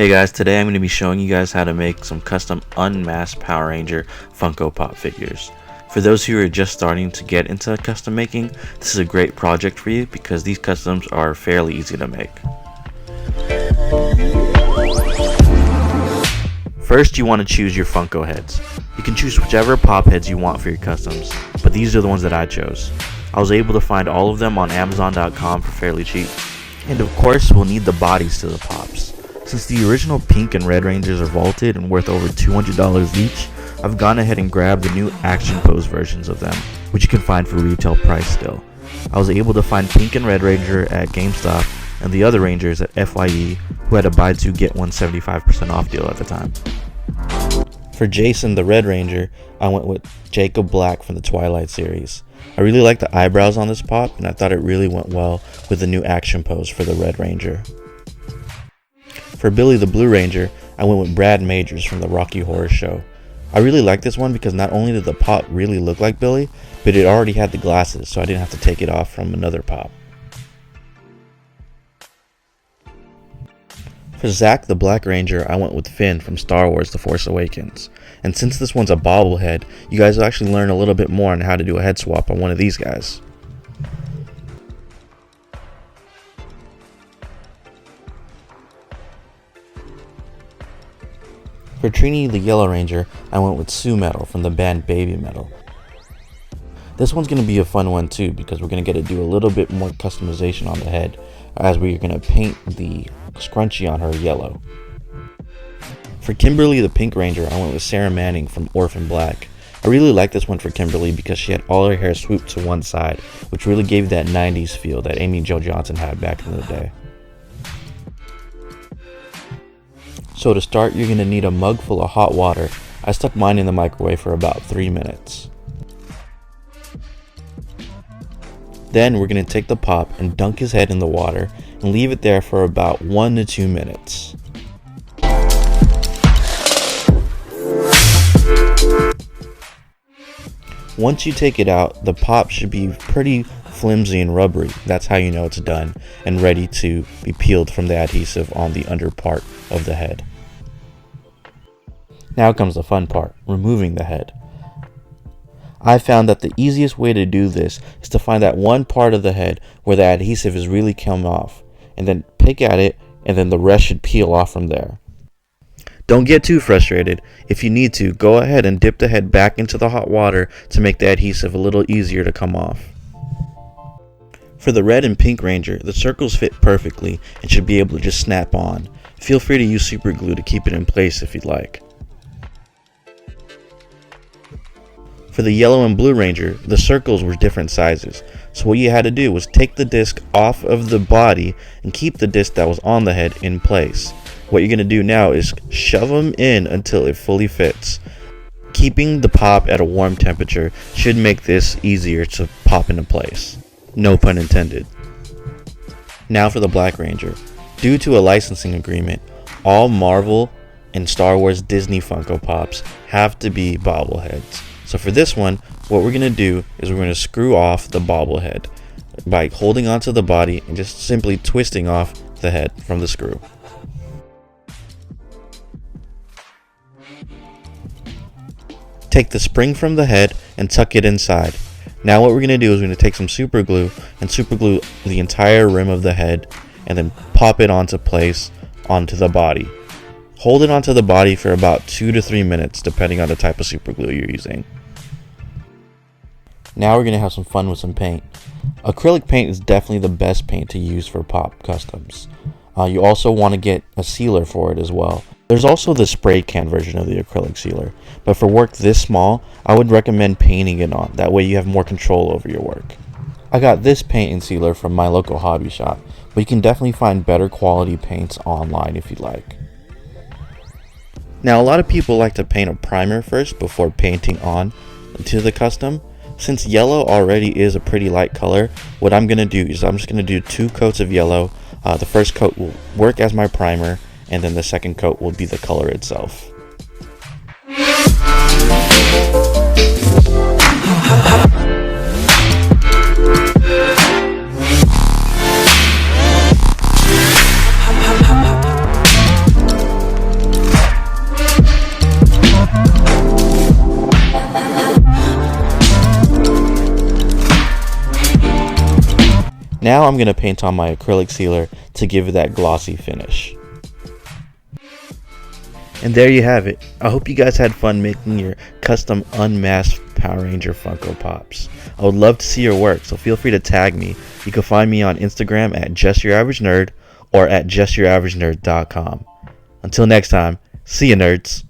Hey guys, today I'm going to be showing you guys how to make some custom Unmasked Power Ranger Funko Pop figures. For those who are just starting to get into custom making, this is a great project for you because these customs are fairly easy to make. First, you want to choose your Funko heads. You can choose whichever pop heads you want for your customs, but these are the ones that I chose. I was able to find all of them on Amazon.com for fairly cheap. And of course, we'll need the bodies to the pops. Since the original pink and red Rangers are vaulted and worth over $200 each, I've gone ahead and grabbed the new action pose versions of them, which you can find for retail price still. I was able to find pink and red Ranger at GameStop and the other Rangers at FYE, who had a buy 2 get 1 75% off deal at the time. For Jason the Red Ranger, I went with Jacob Black from the Twilight series. I really like the eyebrows on this pop, and I thought it really went well with the new action pose for the Red Ranger. For Billy the Blue Ranger, I went with Brad Majors from the Rocky Horror Show. I really like this one because not only did the pop really look like Billy, but it already had the glasses, so I didn't have to take it off from another pop. For Zack the Black Ranger, I went with Finn from Star Wars The Force Awakens. And since this one's a bobblehead, you guys will actually learn a little bit more on how to do a head swap on one of these guys. For Trini the Yellow Ranger, I went with Sue Metal from the band Baby Metal. This one's going to be a fun one too because we're going to get to do a little bit more customization on the head as we're going to paint the scrunchie on her yellow. For Kimberly the Pink Ranger, I went with Sarah Manning from Orphan Black. I really like this one for Kimberly because she had all her hair swooped to one side, which really gave that 90s feel that Amy Jo Johnson had back in the day. So to start, you're going to need a mug full of hot water. I stuck mine in the microwave for about 3 minutes. Then we're going to take the pop and dunk his head in the water and leave it there for about 1 to 2 minutes. Once you take it out, the pop should be pretty flimsy and rubbery. That's how you know it's done and ready to be peeled from the adhesive on the under part of the head. Now comes the fun part, removing the head. I found that the easiest way to do this is to find that one part of the head where the adhesive is really come off, and then pick at it, and then the rest should peel off from there. Don't get too frustrated. If you need to, go ahead and dip the head back into the hot water to make the adhesive a little easier to come off. For the Red and Pink Ranger, the circles fit perfectly and should be able to just snap on. Feel free to use super glue to keep it in place if you'd like. For the Yellow and Blue Ranger, the circles were different sizes, so what you had to do was take the disc off of the body and keep the disc that was on the head in place. What you're going to do now is shove them in until it fully fits. Keeping the pop at a warm temperature should make this easier to pop into place. No pun intended. Now for the Black Ranger. Due to a licensing agreement, all Marvel and Star Wars Disney Funko Pops have to be bobbleheads. So for this one, what we're going to do is we're going to screw off the bobblehead by holding onto the body and just simply twisting off the head from the screw. Take the spring from the head and tuck it inside. Now what we're going to do is we're going to take some super glue and super glue the entire rim of the head and then pop it onto place onto the body. Hold it onto the body for about 2 to 3 minutes depending on the type of super glue you're using. Now we're going to have some fun with some paint. Acrylic paint is definitely the best paint to use for pop customs. You also want to get a sealer for it as well. There's also the spray can version of the acrylic sealer, but for work this small, I would recommend painting it on. That way you have more control over your work. I got this paint and sealer from my local hobby shop, but you can definitely find better quality paints online if you'd like. Now a lot of people like to paint a primer first before painting on to the custom. Since yellow already is a pretty light color, what I'm going to do is I'm just going to do 2 coats of yellow. The first coat will work as my primer, and then the second coat will be the color itself. Now I'm going to paint on my acrylic sealer to give it that glossy finish. And there you have it. I hope you guys had fun making your custom unmasked Power Ranger Funko Pops. I would love to see your work, so feel free to tag me. You can find me on Instagram at JustYourAverageNerd or at JustYourAverageNerd.com. Until next time, see ya, nerds.